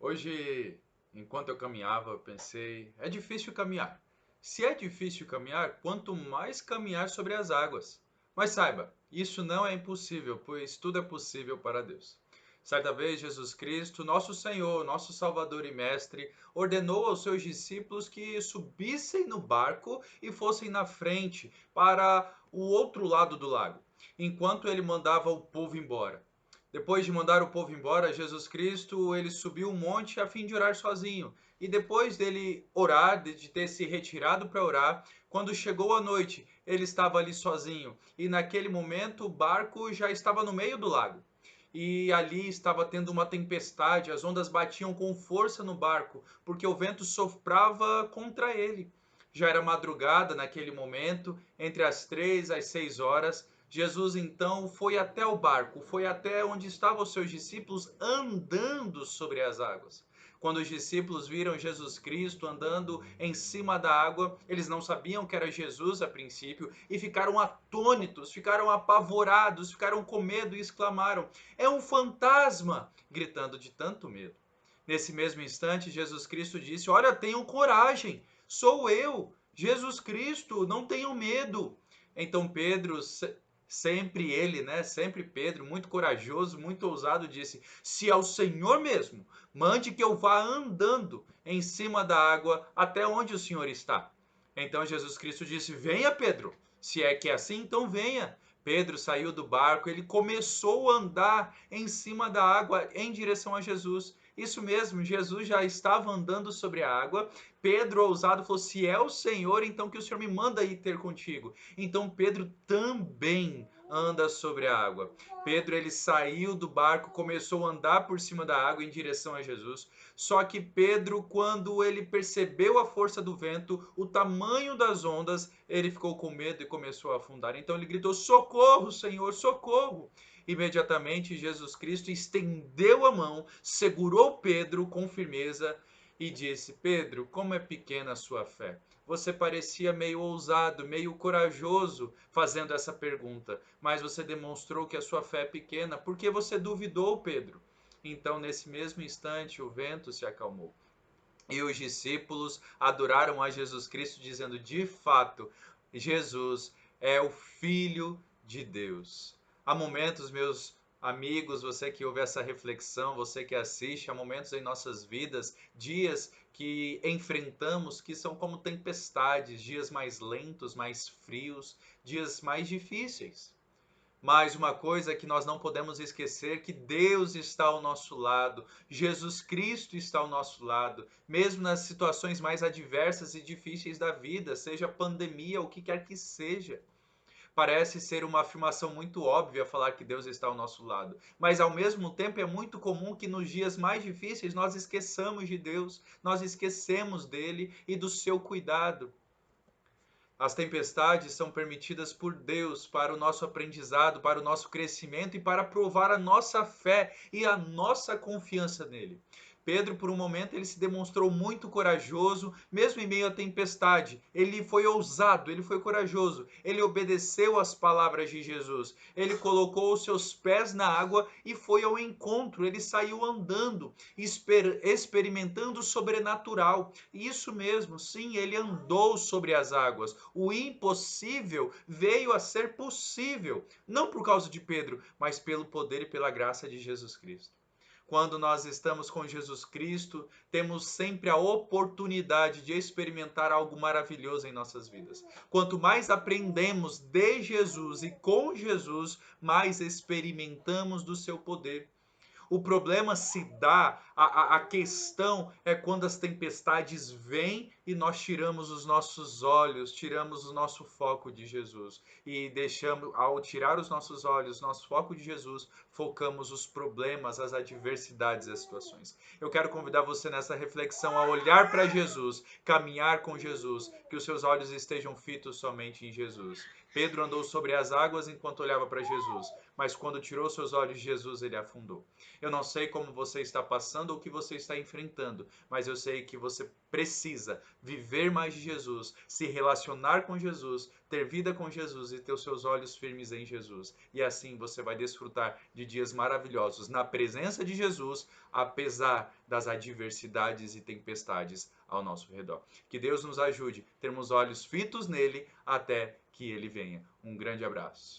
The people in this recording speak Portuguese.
Hoje, enquanto eu caminhava, eu pensei, é difícil caminhar. Se é difícil caminhar, quanto mais caminhar sobre as águas. Mas saiba, isso não é impossível, pois tudo é possível para Deus. Certa vez, Jesus Cristo, nosso Senhor, nosso Salvador e Mestre, ordenou aos seus discípulos que subissem no barco e fossem na frente para o outro lado do lago, enquanto ele mandava o povo embora. Depois de mandar o povo embora, Jesus Cristo, ele subiu um monte a fim de orar sozinho. E depois dele orar, de ter se retirado para orar, quando chegou a noite, ele estava ali sozinho. E naquele momento o barco já estava no meio do lago. E ali estava tendo uma tempestade, as ondas batiam com força no barco, porque o vento soprava contra ele. Já era madrugada naquele momento, entre as 3 às 6 horas. Jesus então foi até o barco, foi até onde estavam os seus discípulos andando sobre as águas. Quando os discípulos viram Jesus Cristo andando em cima da água, eles não sabiam que era Jesus a princípio e ficaram atônitos, ficaram apavorados, ficaram com medo e exclamaram: "É um fantasma!", gritando de tanto medo. Nesse mesmo instante, Jesus Cristo disse: "Olha, tenham coragem, sou eu, Jesus Cristo, não tenham medo." Então Pedro, sempre ele, né? Sempre Pedro, muito corajoso, muito ousado, disse: "Se é o Senhor mesmo, mande que eu vá andando em cima da água até onde o Senhor está." Então Jesus Cristo disse: "Venha, Pedro. Se é que é assim, então venha." Pedro saiu do barco, ele começou a andar em cima da água em direção a Jesus. Isso mesmo, Jesus já estava andando sobre a água. Pedro, ousado, falou: "Se é o Senhor, então que o Senhor me manda ir ter contigo." Então Pedro também anda sobre a água. Pedro, ele saiu do barco, começou a andar por cima da água em direção a Jesus. Só que Pedro, quando ele percebeu a força do vento, o tamanho das ondas, ele ficou com medo e começou a afundar. Então ele gritou: "Socorro, Senhor, socorro!" Imediatamente Jesus Cristo estendeu a mão, segurou Pedro com firmeza e disse: "Pedro, como é pequena a sua fé." Você parecia meio ousado, meio corajoso fazendo essa pergunta, mas você demonstrou que a sua fé é pequena porque você duvidou, Pedro. Então, nesse mesmo instante, o vento se acalmou. E os discípulos adoraram a Jesus Cristo, dizendo: "De fato, Jesus é o Filho de Deus." Há momentos, meus amigos, você que ouve essa reflexão, você que assiste, há momentos em nossas vidas, dias que enfrentamos que são como tempestades, dias mais lentos, mais frios, dias mais difíceis. Mas uma coisa que nós não podemos esquecer, que Deus está ao nosso lado, Jesus Cristo está ao nosso lado, mesmo nas situações mais adversas e difíceis da vida, seja pandemia, o que quer que seja. Parece ser uma afirmação muito óbvia falar que Deus está ao nosso lado, mas ao mesmo tempo é muito comum que nos dias mais difíceis nós esqueçamos de Deus, nós esquecemos dele e do seu cuidado. As tempestades são permitidas por Deus para o nosso aprendizado, para o nosso crescimento e para provar a nossa fé e a nossa confiança nele. Pedro, por um momento, ele se demonstrou muito corajoso, mesmo em meio à tempestade. Ele foi ousado, ele foi corajoso. Ele obedeceu às palavras de Jesus. Ele colocou os seus pés na água e foi ao encontro. Ele saiu andando, experimentando o sobrenatural. Isso mesmo, sim, ele andou sobre as águas. O impossível veio a ser possível, não por causa de Pedro, mas pelo poder e pela graça de Jesus Cristo. Quando nós estamos com Jesus Cristo, temos sempre a oportunidade de experimentar algo maravilhoso em nossas vidas. Quanto mais aprendemos de Jesus e com Jesus, mais experimentamos do seu poder. O problema se dá, a questão é quando as tempestades vêm e nós tiramos os nossos olhos, tiramos o nosso foco de Jesus. E deixamos, ao tirar os nossos olhos, nosso foco de Jesus, focamos os problemas, as adversidades, as situações. Eu quero convidar você nessa reflexão a olhar para Jesus, caminhar com Jesus, que os seus olhos estejam fitos somente em Jesus. Pedro andou sobre as águas enquanto olhava para Jesus, mas quando tirou seus olhos de Jesus, ele afundou. Eu não sei como você está passando ou o que você está enfrentando, mas eu sei que você precisa viver mais de Jesus, se relacionar com Jesus, ter vida com Jesus e ter os seus olhos firmes em Jesus. E assim você vai desfrutar de dias maravilhosos na presença de Jesus, apesar das adversidades e tempestades ao nosso redor. Que Deus nos ajude a termos olhos fitos nele até que ele venha. Um grande abraço.